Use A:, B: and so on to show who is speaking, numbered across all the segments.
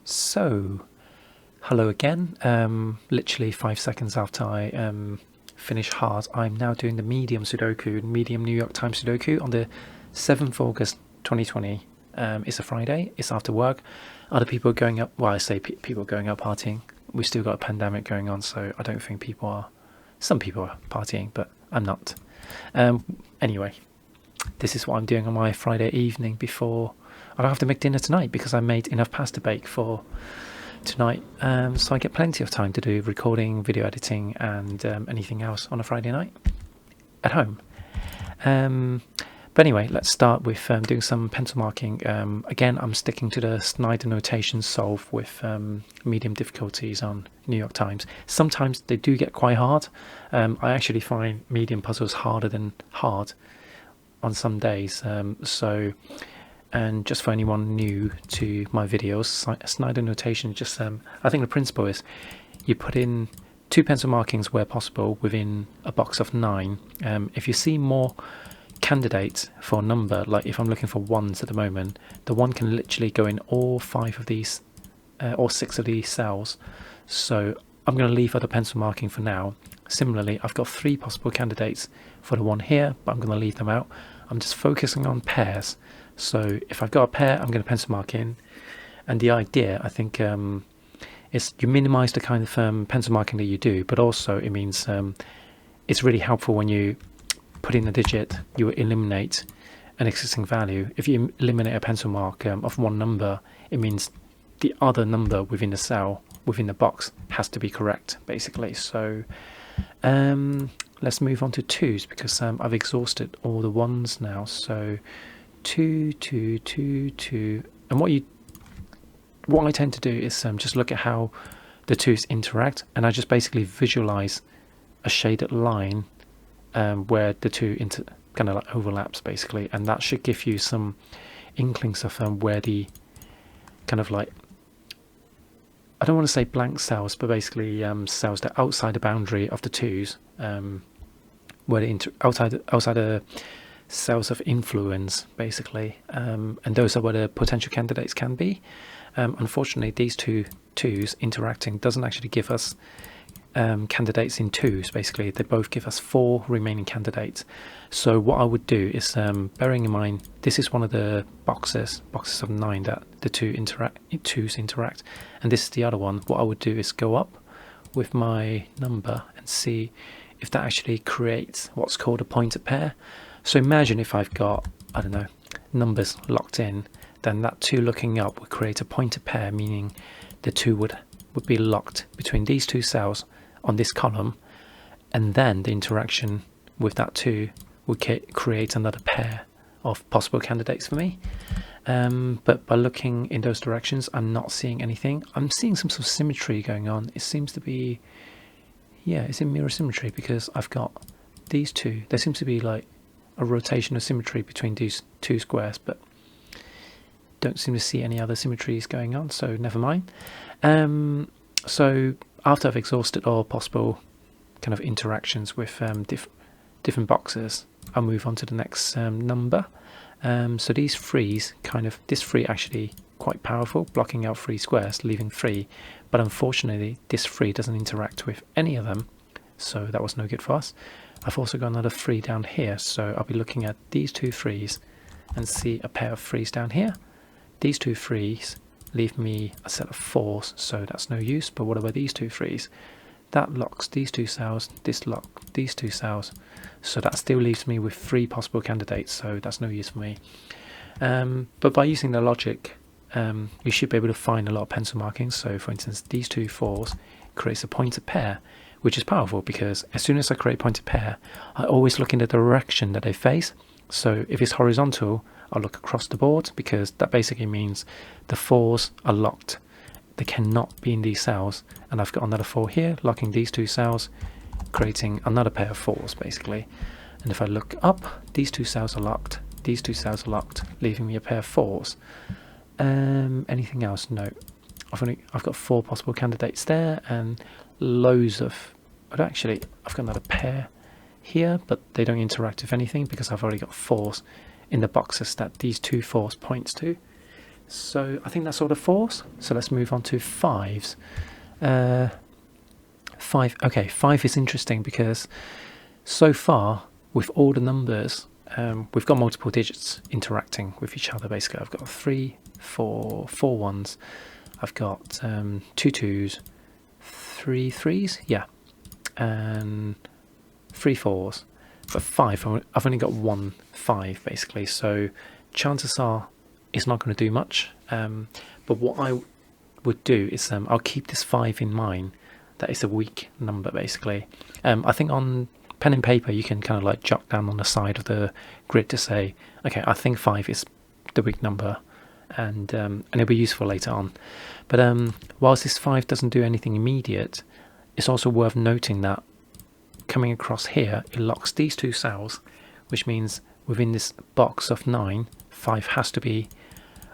A: So, hello again. Literally 5 seconds after I finish hard, I'm now doing the medium Sudoku, medium New York Times Sudoku on the 7th August 2020. It's a Friday, it's after work. Other people are going up, well, I say people are going out partying. We've still got a pandemic going on, so I don't think some people are partying, but I'm not. Anyway, this is what I'm doing on my Friday evening before I don't have to make dinner tonight because I made enough pasta bake for tonight, so I get plenty of time to do recording, video editing, and anything else on a Friday night at home. But anyway, let's start with doing some pencil marking. Again, I'm sticking to the Snyder notation solved with medium difficulties on New York Times. Sometimes they do get quite hard. I actually find medium puzzles harder than hard on some days. And just for anyone new to my videos, Snyder notation, just I think the principle is you put in 2 pencil markings where possible within a box of 9. If you see more candidates for a number, like if I'm looking for ones at the moment, the 1 can literally go in all 5 of these or 6 of these cells. So I'm going to leave other pencil marking for now. Similarly, I've got 3 possible candidates for the 1 here, but I'm going to leave them out. I'm just focusing on pairs. So if I've got a pair, I'm going to pencil mark in. And the idea, I think, is you minimize the kind of pencil marking that you do, but also it means it's really helpful when you put in a digit, you eliminate an existing value. If you eliminate a pencil mark of one number, it means the other number within the cell, within the box, has to be correct, basically. So let's move on to 2s because I've exhausted all the 1s now. So 2, 2, 2, 2, and what I tend to do is just look at how the 2s interact, and I just basically visualize a shaded line where the 2 kind of like overlaps, basically, and that should give you some inklings of where the kind of like, I don't want to say blank cells, but basically cells that are outside the boundary of the 2s, where they outside the cells of influence, basically, and those are where the potential candidates can be. Unfortunately, these 2s interacting doesn't actually give us candidates in 2s. Basically, they both give us 4 remaining candidates. So what I would do is, bearing in mind this is one of the boxes of 9 that the 2s interact, and this is the other one. What I would do is go up with my number and see if that actually creates what's called a pointer pair. So imagine if I've got, I don't know, numbers locked in, then that 2 looking up would create a pointer pair, meaning the 2 would be locked between these 2 cells on this column, and then the interaction with that 2 would create another pair of possible candidates for me. But by looking in those directions, I'm not seeing anything. I'm seeing some sort of symmetry going on. It seems to be, yeah, it's in mirror symmetry because I've got these 2. There seems to be like a rotation of symmetry between these 2 squares, but don't seem to see any other symmetries going on, so never mind. So after I've exhausted all possible kind of interactions with different boxes, I'll move on to the next number. So these 3s, this 3 actually quite powerful, blocking out 3 squares, leaving 3, but unfortunately this 3 doesn't interact with any of them, so that was no good for us. I've also got another 3 down here, so I'll be looking at these 2 3s and see a pair of 3s down here. These 2 3s leave me a set of 4s, so that's no use. But what about these 2 3s? That locks these 2 cells, this lock these 2 cells, so that still leaves me with 3 possible candidates, so that's no use for me. But by using the logic, you should be able to find a lot of pencil markings. So for instance, these 2 4s creates a pointer pair, which is powerful because as soon as I create a pointer pair, I always look in the direction that they face. So if it's horizontal, I'll look across the board because that basically means the 4s are locked. They cannot be in these cells, and I've got another 4 here locking these 2 cells, creating another pair of 4s basically. And if I look up, these 2 cells are locked, these 2 cells are locked, leaving me a pair of 4s. Anything else? No. I've got 4 possible candidates there, and loads of, but actually I've got another pair here, but they don't interact with anything because I've already got 4s in the boxes that these 2 4s points to. So I think that's all the fours. So let's move on to fives. Five. Okay, five is interesting because so far with all the numbers, we've got multiple digits interacting with each other. Basically, I've got 3, 4, 4 ones. I've got 2 twos, 3 threes, yeah, and 3 fours. But five, I've only got 1 5 basically. So chances are it's not going to do much. But what I would do is I'll keep this 5 in mind. That is a weak number basically. I think on pen and paper you can kind of like jot down on the side of the grid to say, okay, I think 5 is the weak number, and it'll be useful later on. But whilst this 5 doesn't do anything immediate, it's also worth noting that coming across here, it locks these 2 cells, which means within this box of 9, 5 has to be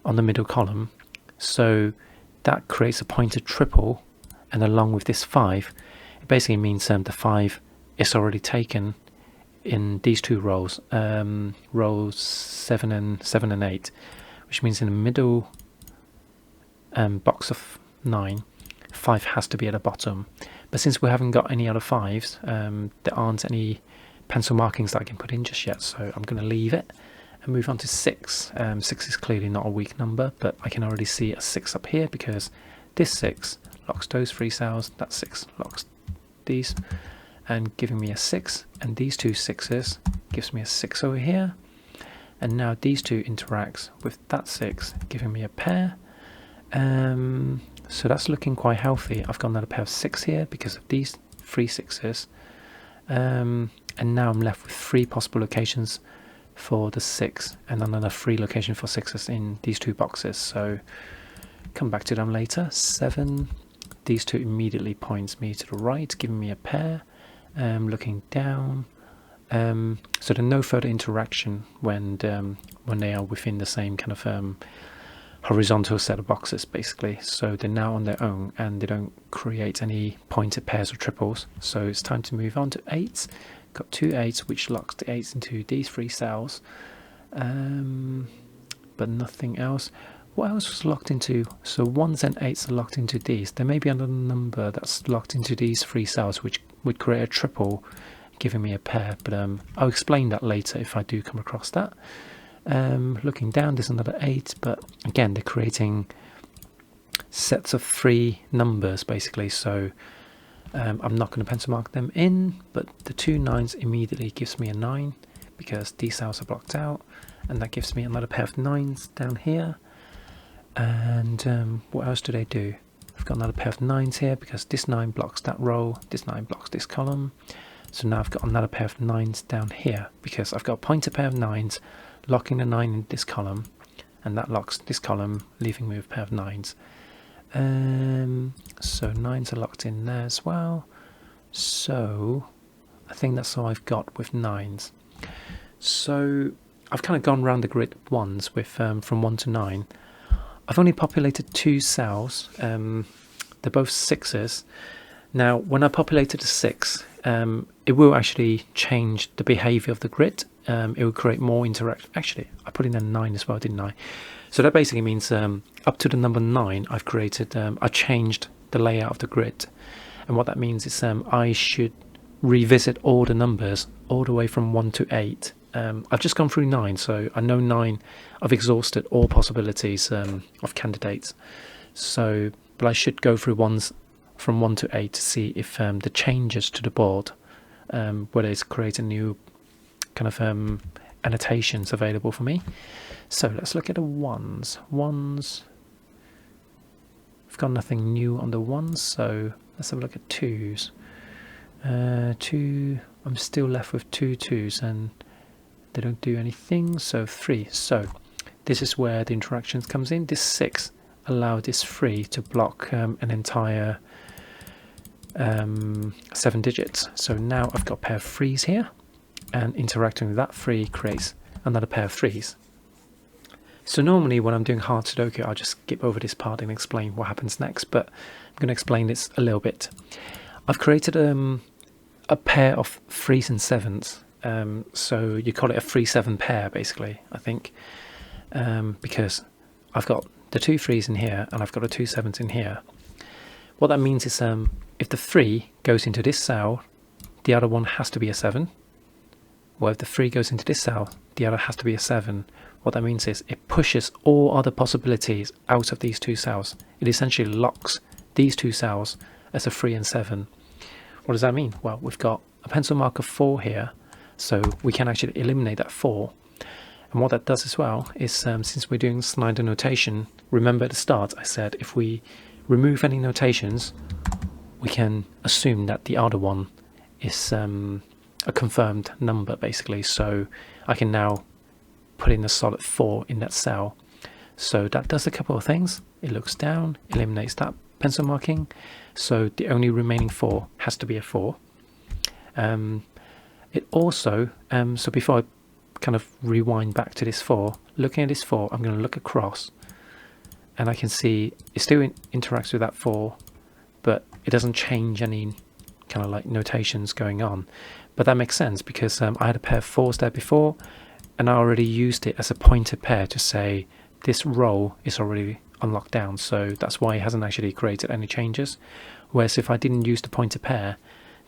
A: on the middle column. So that creates a pointed triple, and along with this 5, it basically means the 5 is already taken in these 2 rows, rows 7 and 8, which means in the middle box of 9, 5 has to be at the bottom. But since we haven't got any other 5s, there aren't any pencil markings that I can put in just yet, so I'm going to leave it and move on to 6. 6 is clearly not a weak number, but I can already see a 6 up here because this 6 locks those 3 cells, that 6 locks these, and giving me a 6, and these 2 6s gives me a 6 over here, and now these 2 interacts with that 6, giving me a pair. So that's looking quite healthy. I've got another pair of 6 here because of these 3 6s, and now I'm left with 3 possible locations for the 6 and another 3 location for 6s in these 2 boxes, so come back to them later. 7, these 2 immediately points me to the right, giving me a pair. Looking down, so there's no further interaction when they are within the same kind of horizontal set of boxes basically. So they're now on their own and they don't create any pointed pairs or triples. So it's time to move on to 8s. Got 2 8s, which locks the 8s into these 3 cells, but nothing else. What else was locked into? So 1s and 8s are locked into these. There may be another number that's locked into these 3 cells, which would create a triple, giving me a pair. But I'll explain that later if I do come across that. Looking down, there's another 8, but again, they're creating sets of 3 numbers basically. So I'm not going to pencil mark them in, but the 2 9s immediately gives me a 9 because these cells are blocked out, and that gives me another pair of 9s down here. And what else do they do? I've got another pair of 9s here because this 9 blocks that row, this 9 blocks this column. So now I've got another pair of 9s down here because I've got a pointer pair of 9s locking the 9 in this column, and that locks this column, leaving me with a pair of 9s. So 9s are locked in there as well. So I think that's all I've got with 9s. So I've kind of gone around the grid once with from 1 to 9. I've only populated 2 cells. They're both 6s. Now, when I populated a 6, it will actually change the behavior of the grid. It will create more interaction. Actually, I put in a 9 as well, didn't I? So that basically means up to the number 9, I've created, I changed the layout of the grid. And what that means is I should revisit all the numbers all the way from 1 to 8. I've just gone through 9, so I know 9, I've exhausted all possibilities of candidates. So, but I should go through ones from 1 to 8 to see if the changes to the board, whether it's creating new kind of annotations available for me. So let's look at the 1s. 1s, I've got nothing new on the 1s, so let's have a look at 2s. 2, I'm still left with 2 2s and they don't do anything, so 3. So this is where the interactions comes in. This 6 allowed this 3 to block an entire 7 digits. So now I've got a pair of 3s here, and interacting with that 3 creates another pair of 3s. So normally when I'm doing hard Sudoku, I'll just skip over this part and explain what happens next, but I'm going to explain this a little bit. I've created a pair of 3s and 7s. So you call it a 3-7 pair basically, I think, because I've got the 2 3s in here, and I've got the 2 7s in here. What that means is if the 3 goes into this cell, the other one has to be a 7. Well, if the 3 goes into this cell, the other has to be a 7. What that means is it pushes all other possibilities out of these 2 cells. It essentially locks these 2 cells as a 3 and 7. What does that mean? Well, we've got a pencil mark of 4 here, so we can actually eliminate that 4. And what that does as well is, since we're doing Snyder notation, remember at the start I said if we remove any notations, we can assume that the other one is a confirmed number, basically. So I can now put in a solid 4 in that cell. So that does a couple of things. It looks down, eliminates that pencil marking, so the only remaining 4 has to be a 4. It also, so before I kind of rewind back to this 4, looking at this 4, I'm going to look across, and I can see it still interacts with that 4, but it doesn't change any kind of like notations going on. But that makes sense because I had a pair of 4s there before, and I already used it as a pointer pair to say this row is already unlocked down, so that's why it hasn't actually created any changes. Whereas if I didn't use the pointer pair,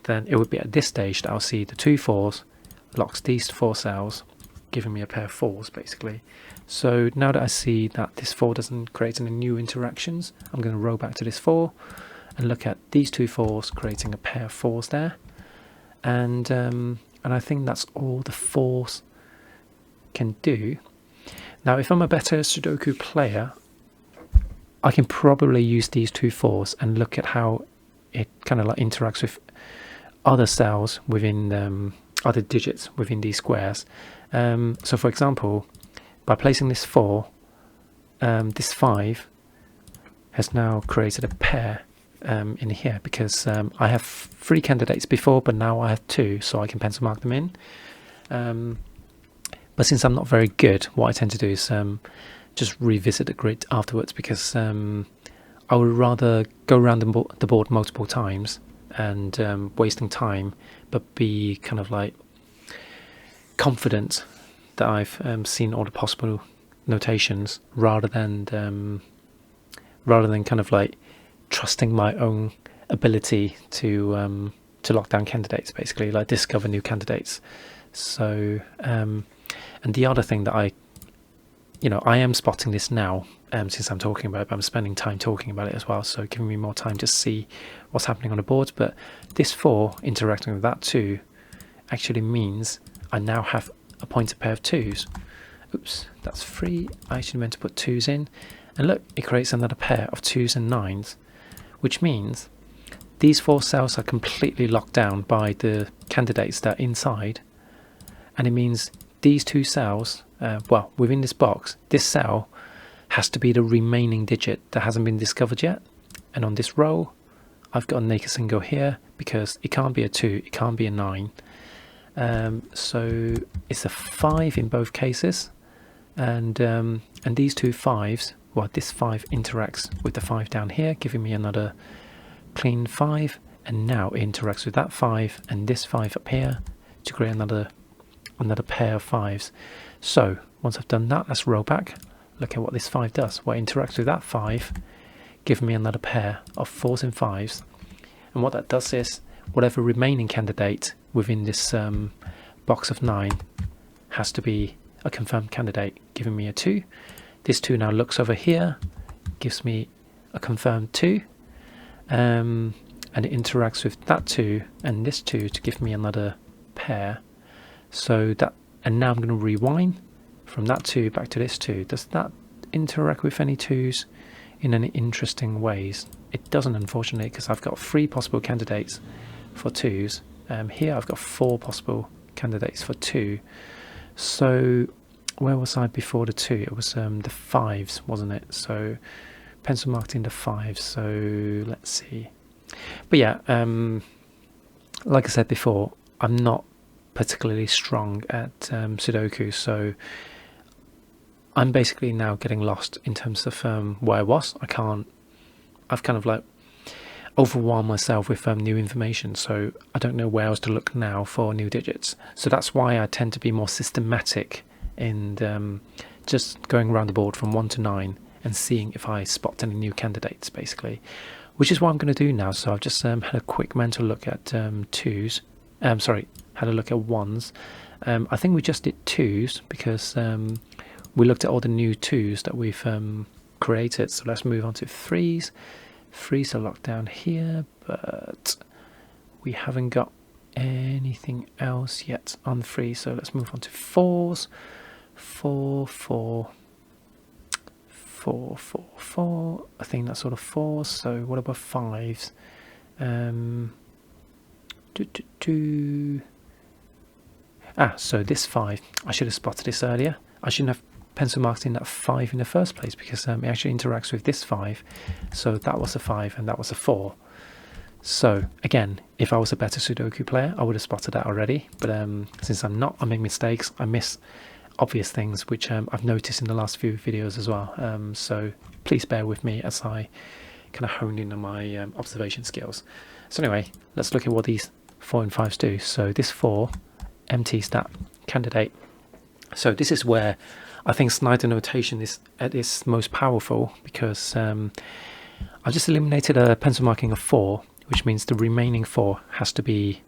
A: then it would be at this stage that I'll see the 2 4s locks these 4 cells, giving me a pair of 4s basically. So now that I see that this 4 doesn't create any new interactions, I'm going to roll back to this 4 and look at these 2 4s creating a pair of 4s there. And I think that's all the 4s can do. Now if I'm a better Sudoku player, I can probably use these 2 4s and look at how it kind of like interacts with other cells within other digits within these squares. So for example, by placing this 4, this 5 has now created a pair in here, because I have 3 candidates before, but now I have 2, so I can pencil mark them in. But since I'm not very good, what I tend to do is just revisit the grid afterwards, because I would rather go around the board multiple times and wasting time, but be kind of like confident that I've seen all the possible notations, rather than kind of like trusting my own ability to lock down candidates, basically, like discover new candidates. So and the other thing that I am spotting this now, since I'm talking about it, but I'm spending time talking about it as well, so giving me more time to see what's happening on the board. But this 4 interacting with that 2 actually means I now have a pointer pair of 2s. Oops, that's 3. I actually meant to put 2s in. And look, it creates another pair of 2s and 9s, which means these 4 cells are completely locked down by the candidates that are inside. And it means these 2 cells, well, within this box, this cell has to be the remaining digit that hasn't been discovered yet. And on this row, I've got a naked single here, because it can't be a 2, it can't be a 9. So it's a 5 in both cases, and these 2 5s, well, this 5 interacts with the 5 down here, giving me another clean 5, and now it interacts with that 5 and this 5 up here to create another pair of 5s. So once I've done that, let's roll back, look at what this 5 does. Well, it interacts with that 5, giving me another pair of 4s and 5s. And what that does is, whatever remaining candidate within this box of 9 has to be a confirmed candidate, giving me a 2. This 2 now looks over here, gives me a confirmed 2, and it interacts with that 2 and this 2 to give me another pair. So that, and now I'm going to rewind from that 2 back to this 2. Does that interact with any 2s in any interesting ways? It doesn't, unfortunately, because I've got 3 possible candidates for 2s. Here I've got 4 possible candidates for 2. So where was I before the 2? It was the 5s, wasn't it? So pencil marked in the 5s. So let's see. But yeah, like I said before, I'm not particularly strong at Sudoku, so I'm basically now getting lost in terms of where I was. I've kind of like overwhelmed myself with new information, so I don't know where else to look now for new digits. So that's why I tend to be more systematic in just going around the board from 1 to 9 and seeing if I spot any new candidates, basically, which is what I'm going to do now. So I've just had a quick mental look at twos. Sorry, had a look at ones. I think we just did twos because we looked at all the new twos that we've created. So let's move on to threes. Threes are locked down here, but we haven't got anything else yet on three. So let's move on to fours. 4, 4, 4, 4, 4. I think that's sort of fours. So what about fives? So this 5, I should have spotted this earlier. I shouldn't have pencil marked in that 5 in the first place because it actually interacts with this 5. So that was a 5 and that was a 4. So again, if I was a better Sudoku player, I would have spotted that already. But since I'm not, I make mistakes. I miss obvious things, which I've noticed in the last few videos as well. So please bear with me as I kind of hone in on my observation skills. So anyway, let's look at what these 4 and 5s do. So this 4 empties that candidate. So this is where I think Snyder notation is at its most powerful, because I just eliminated a pencil marking of 4, which means the remaining 4 has to be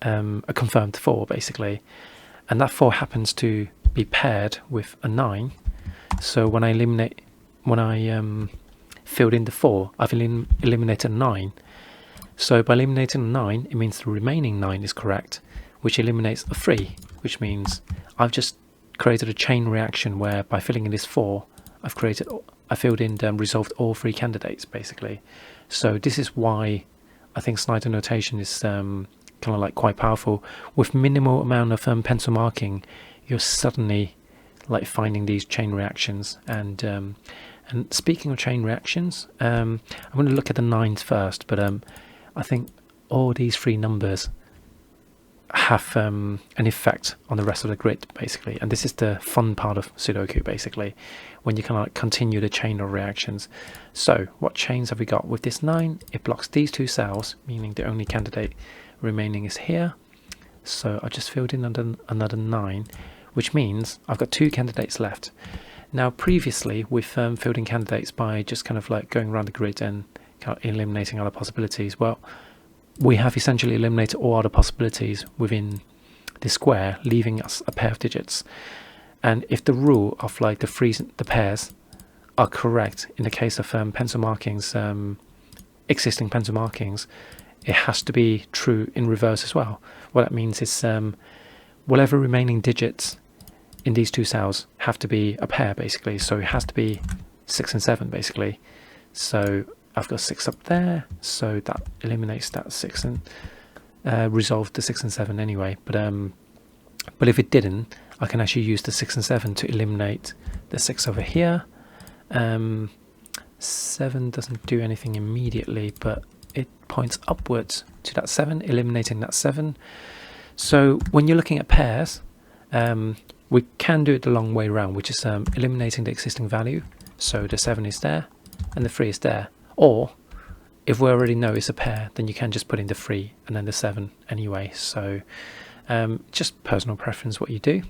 A: a confirmed 4 basically, and that 4 happens to be paired with a 9. So when I filled in the 4, I've eliminated 9. So by eliminating a 9, it means the remaining 9 is correct, which eliminates a 3, which means I've just created a chain reaction where by filling in this 4, I filled in and resolved all 3 candidates basically. So this is why I think Snyder notation is kind of like quite powerful. With minimal amount of pencil marking, you're suddenly like finding these chain reactions. And speaking of chain reactions, I'm going to look at the 9s first, but I think all these 3 numbers have an effect on the rest of the grid basically, and this is the fun part of Sudoku basically, when you kind of like continue the chain of reactions. So what chains have we got with this 9? It blocks these 2 cells, meaning the only candidate remaining is here. So I just filled in another 9, which means I've got 2 candidates left. Now previously we've filled in candidates by just kind of like going around the grid and kind of eliminating other possibilities. Well, we have essentially eliminated all other possibilities within the square, leaving us a pair of digits. And if the rule of like the pairs are correct in the case of pencil markings, existing pencil markings, it has to be true in reverse as well. What that means is whatever remaining digits in these 2 cells have to be a pair basically. So it has to be 6 and 7 basically. So I've got 6 up there, so that eliminates that 6 and resolved the 6 and 7 anyway. But if it didn't, I can actually use the 6 and 7 to eliminate the 6 over here. 7 doesn't do anything immediately, but it points upwards to that 7, eliminating that 7. So when you're looking at pairs, we can do it the long way around, which is eliminating the existing value. So the 7 is there and the 3 is there. Or if we already know it's a pair, then you can just put in the 3 and then the 7 anyway. So just personal preference what you do.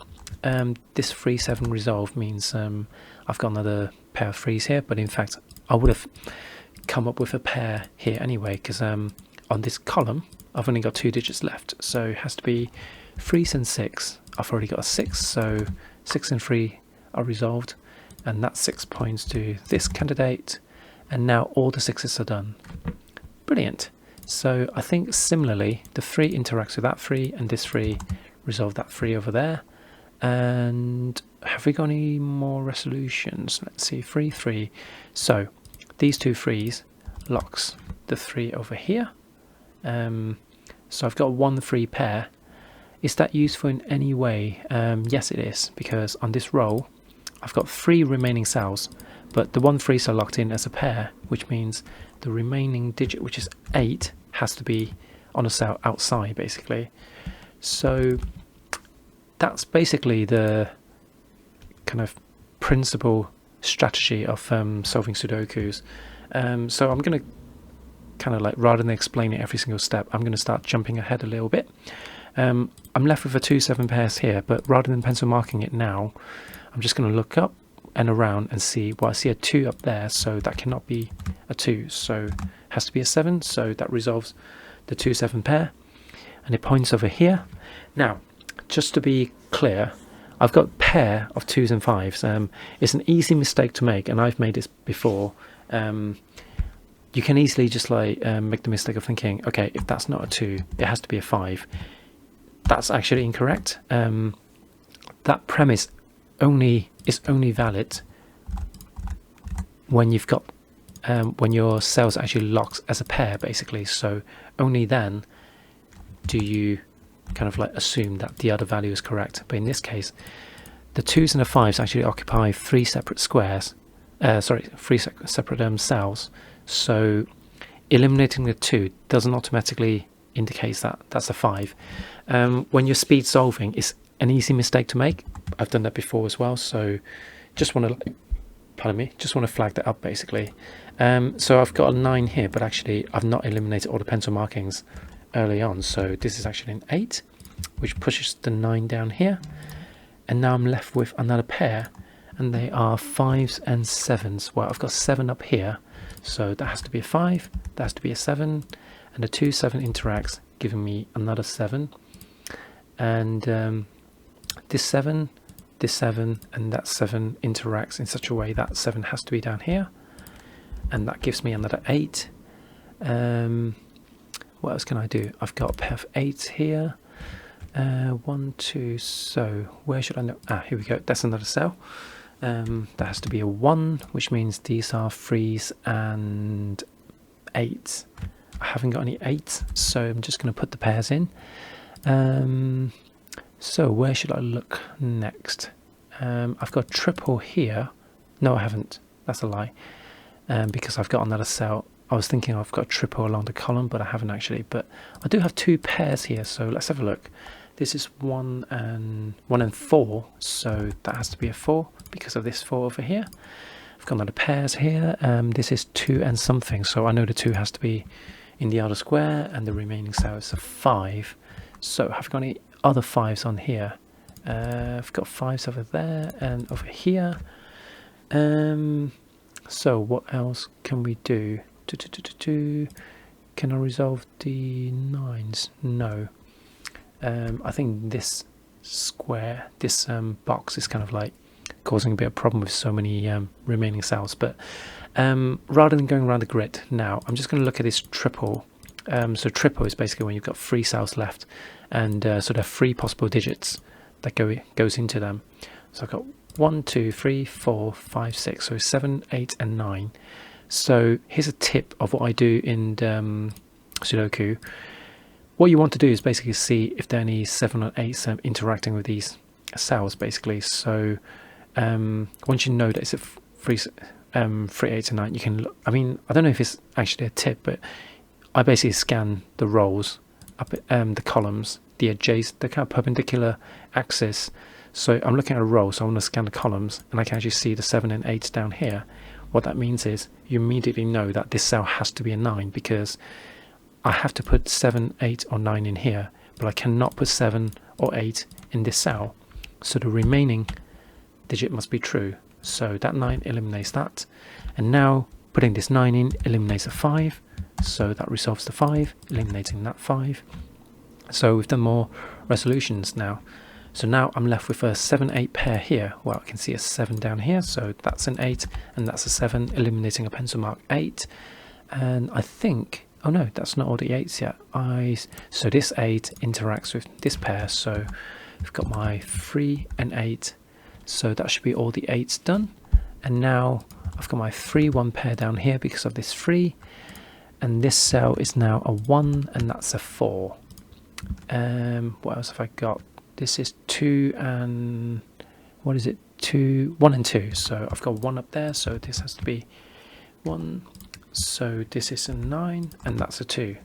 A: This 3-7 resolve means I've got another pair of 3s here, but in fact I would have come up with a pair here anyway, because on this column I've only got 2 digits left, so it has to be 3s and 6. I've already got a 6, so 6 and 3 are resolved, and that 6 points to this candidate. And now all the 6s are done. Brilliant. So I think similarly the 3 interacts with that 3, and this 3 resolve that 3 over there. And have we got any more resolutions? Let's see, 3, 3. So these 2 3s locks the 3 over here. So I've got 1 3 pair. Is that useful in any way? Yes it is, because on this row I've got 3 remaining cells, but the 1 3s are locked in as a pair, which means the remaining digit, which is 8, has to be on a cell outside basically. So that's basically the kind of principal strategy of solving Sudokus. So I'm going to kind of like, rather than explaining every single step, I'm going to start jumping ahead a little bit. I'm left with a 2 7 pairs here, but rather than pencil marking it now, I'm just going to look up and around and see, well, I see a 2 up there, so that cannot be a 2, so it has to be a 7, so that resolves the 2 7 pair, and it points over here. Now, just to be clear, I've got a pair of 2s and 5s. It's an easy mistake to make, and I've made this before. You can easily just like make the mistake of thinking, okay, if that's not a 2, it has to be a 5. That's actually incorrect. That premise is only valid when you've got when your cells actually locks as a pair, basically. So only then do you kind of like assume that the other value is correct. But in this case, the 2s and the 5s actually occupy 3 separate squares. 3 separate cells. So eliminating the 2 doesn't automatically indicate that that's a 5. When you're speed solving, it's an easy mistake to make. I've done that before as well, so just want to flag that up, basically. So I've got a 9 here, but actually I've not eliminated all the pencil markings early on, so this is actually an 8, which pushes the 9 down here, and now I'm left with another pair, and they are 5s and 7s. Well, I've got 7 up here, so that has to be a 5, that has to be a 7, and the 2 7 interacts, giving me another 7, and this 7, and that 7 interacts in such a way that 7 has to be down here, and that gives me another 8. What else can I do? I've got a pair of 8s here. 1, 2, so where should I know? Here we go, that's another cell. That has to be a 1, which means these are 3s and 8s. I haven't got any 8s, so I'm just going to put the pairs in. So where should I look next? I've got a triple here. No, I haven't. That's a lie. Because I've got another cell. I was thinking I've got a triple along the column, but I haven't actually. But I do have 2 pairs here, so let's have a look. This is 1 and 4, so that has to be a 4 because of this 4 over here. I've got another pairs here. This is 2 and something, so I know the 2 has to be in the outer square, and the remaining cell is a 5. So have I got any other 5s on here? I've got 5s over there and over here. So what else can we do? Can I resolve the 9s? No. I think this square, this box is kind of like causing a bit of problem with so many remaining cells. But rather than going around the grid now, I'm just going to look at this triple. So triple is basically when you've got 3 cells left, and so there are 3 possible digits that goes into them. So I've got 1, 2, 3, 4, 5, 6, so 7, 8 and 9. So here's a tip of what I do in Sudoku. What you want to do is basically see if there are any 7 or 8 interacting with these cells, basically. So once you know that it's a 3, 8 and 9, you can look. I mean, I don't know if it's actually a tip, but I basically scan the rows up at the columns, the kind of perpendicular axis. So I'm looking at a row, so I want to scan the columns, and I can actually see the 7 and 8 down here. What that means is you immediately know that this cell has to be a 9, because I have to put 7, 8 or 9 in here, but I cannot put 7 or 8 in this cell. So the remaining digit must be true. So that 9 eliminates that. And now putting this 9 in eliminates a 5. So that resolves the 5, eliminating that 5. So we've done more resolutions now. So now I'm left with a 7, 8 pair here. Well, I can see a 7 down here, so that's an 8, and that's a 7, eliminating a pencil mark 8. And I think, oh no, that's not all the 8s yet. So this 8 interacts with this pair, so I've got my 3 and 8. So that should be all the 8s done. And now I've got my 3, 1 pair down here because of this 3. And this cell is now a 1, and that's a 4. What else have I got? This is 2 and what is it? 1 and 2. So I've got 1 up there, so this has to be 1. So this is a 9, and that's a 2.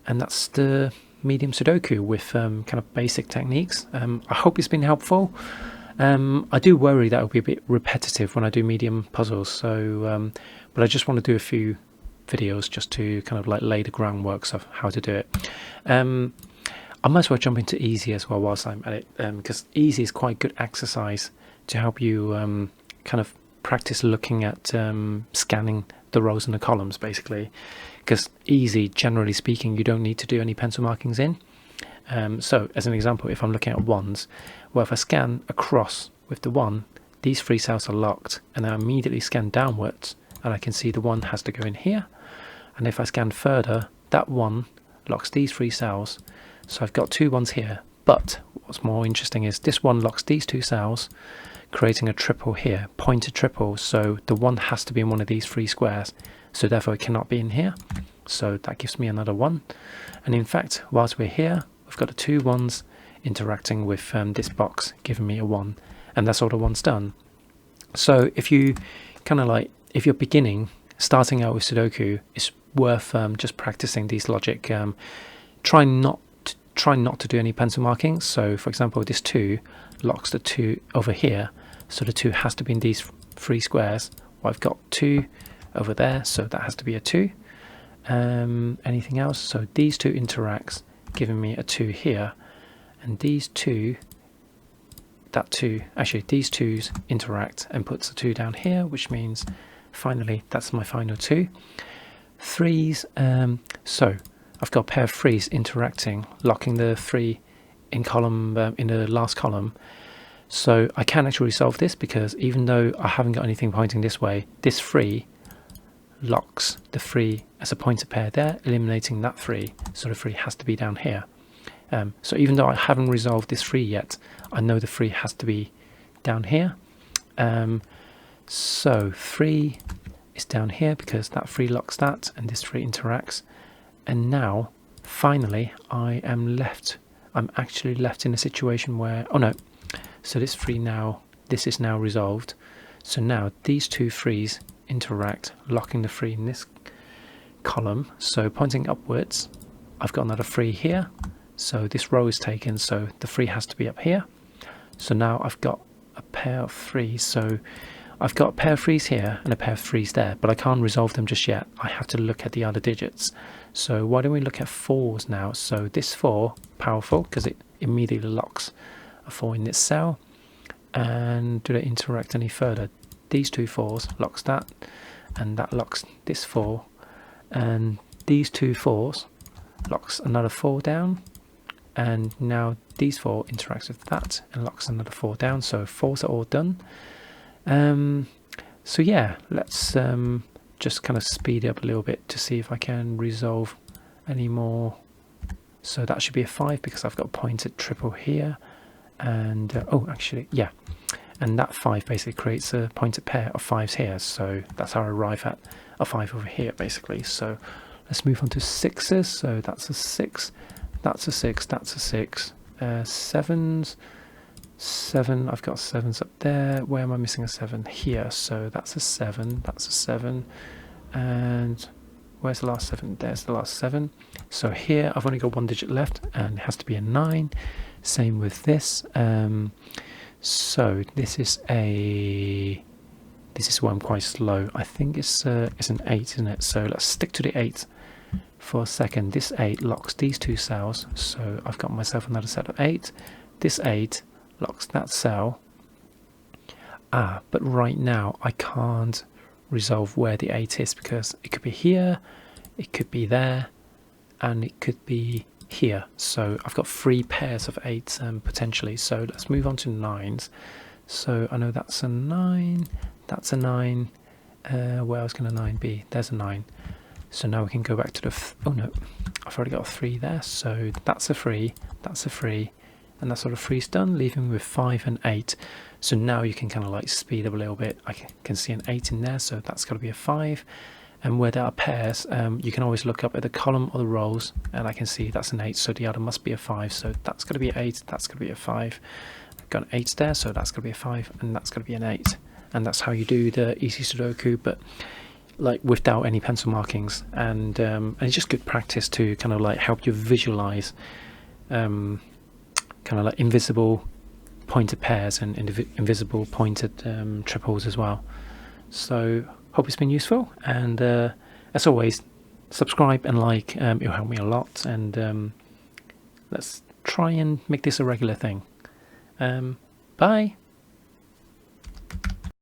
A: And that's the medium Sudoku with kind of basic techniques. I hope it's been helpful. I do worry that it'll be a bit repetitive when I do medium puzzles. So, but I just want to do a few videos just to kind of like lay the groundwork of how to do it. I might as well jump into easy as well whilst I'm at it, because easy is quite good exercise to help you kind of practice looking at scanning the rows and the columns, basically, because easy, generally speaking, you don't need to do any pencil markings in. So as an example, if I'm looking at ones, well, if I scan across with the 1, these 3 cells are locked, and I immediately scan downwards and I can see the 1 has to go in here, and if I scan further, that 1 locks these 3 cells, so I've got 2 1s here. But what's more interesting is this 1 locks these 2 cells, creating a triple here, pointed triple, so the 1 has to be in one of these 3 squares, so therefore it cannot be in here, so that gives me another 1. And in fact, whilst we're here, we've got the 2 1s interacting with this box, giving me a 1, and that's all the 1's done. So if you kind of like, if you're beginning, starting out with Sudoku, it's worth just practicing these logic. Try not to do any pencil markings. So for example, this 2 locks the 2 over here, so the 2 has to be in these 3 squares. Well, I've got 2 over there, so that has to be a 2. Anything else? So these 2 interacts, giving me a 2 here, and these 2, that 2, actually these 2's interact and puts a 2 down here, which means finally that's my final 2. 3's, so I've got a pair of 3's interacting, locking the 3 in column, in the last column. So I can actually resolve this, because even though I haven't got anything pointing this way, this 3 locks the 3 as a pointer pair there, eliminating that 3, so the 3 has to be down here. So even though I haven't resolved this 3 yet, I know the 3 has to be down here. So 3 is down here because that 3 locks that, and this 3 interacts. And now, finally, I'm actually left in a situation where, oh no, so this 3 now, this is now resolved. So now these 2 3's interact, locking the 3 in this column. So pointing upwards, I've got another 3 here. So this row is taken, so the 3 has to be up here. So now I've got a pair of 3's. So I've got a pair of 3's here and a pair of 3's there, but I can't resolve them just yet. I have to look at the other digits. So why don't we look at 4's now? So this 4, powerful, because it immediately locks a 4 in this cell. And do they interact any further? These 2 4's locks that, and that locks this 4. And these 2 4's locks another 4 down. And now these 4 interacts with that and locks another 4 down. So 4's are all done. So yeah, let's just kind of speed it up a little bit to see if I can resolve any more. So that should be a 5 because I've got pointed triple here. And oh, actually, yeah. And that 5 basically creates a pointed pair of 5's here. So that's how I arrive at a 5 over here, basically. So let's move on to 6's. So that's a 6. That's a 6, that's a 6, 7's, 7, I've got 7's up there. Where am I missing a 7? Here, so that's a 7, that's a 7, and where's the last 7? There's the last 7. So here I've only got 1 digit left, and it has to be a 9. Same with this. So this is where I'm quite slow. I think it's an 8, isn't it? So let's stick to the 8. For a second. This 8 locks these 2 cells, so I've got myself another set of 8. This 8 locks that cell. But right now I can't resolve where the 8 is, because it could be here, it could be there, and it could be here. So I've got 3 pairs of 8s potentially. So let's move on to 9's. So I know that's a 9, that's a 9. Where else can a 9 be? There's a 9. So now we can go back to the, oh no, I've already got a 3 there, so that's a 3, that's a 3, and that sort of 3's done, leaving with 5 and 8. So now you can kind of like speed up a little bit. I can see an 8 in there, so that's got to be a 5. And where there are pairs, you can always look up at the column or the rows, and I can see that's an 8, so the other must be a 5, so that's got to be an 8, that's got to be a 5. I've got an 8 there, so that's got to be a 5, and that's got to be an 8. And that's how you do the easy Sudoku, but like without any pencil markings, and it's just good practice to kind of like help you visualize kind of like invisible pointed pairs and invisible pointed triples as well. So hope it's been useful, and as always, subscribe and like, it'll help me a lot, and let's try and make this a regular thing. Bye.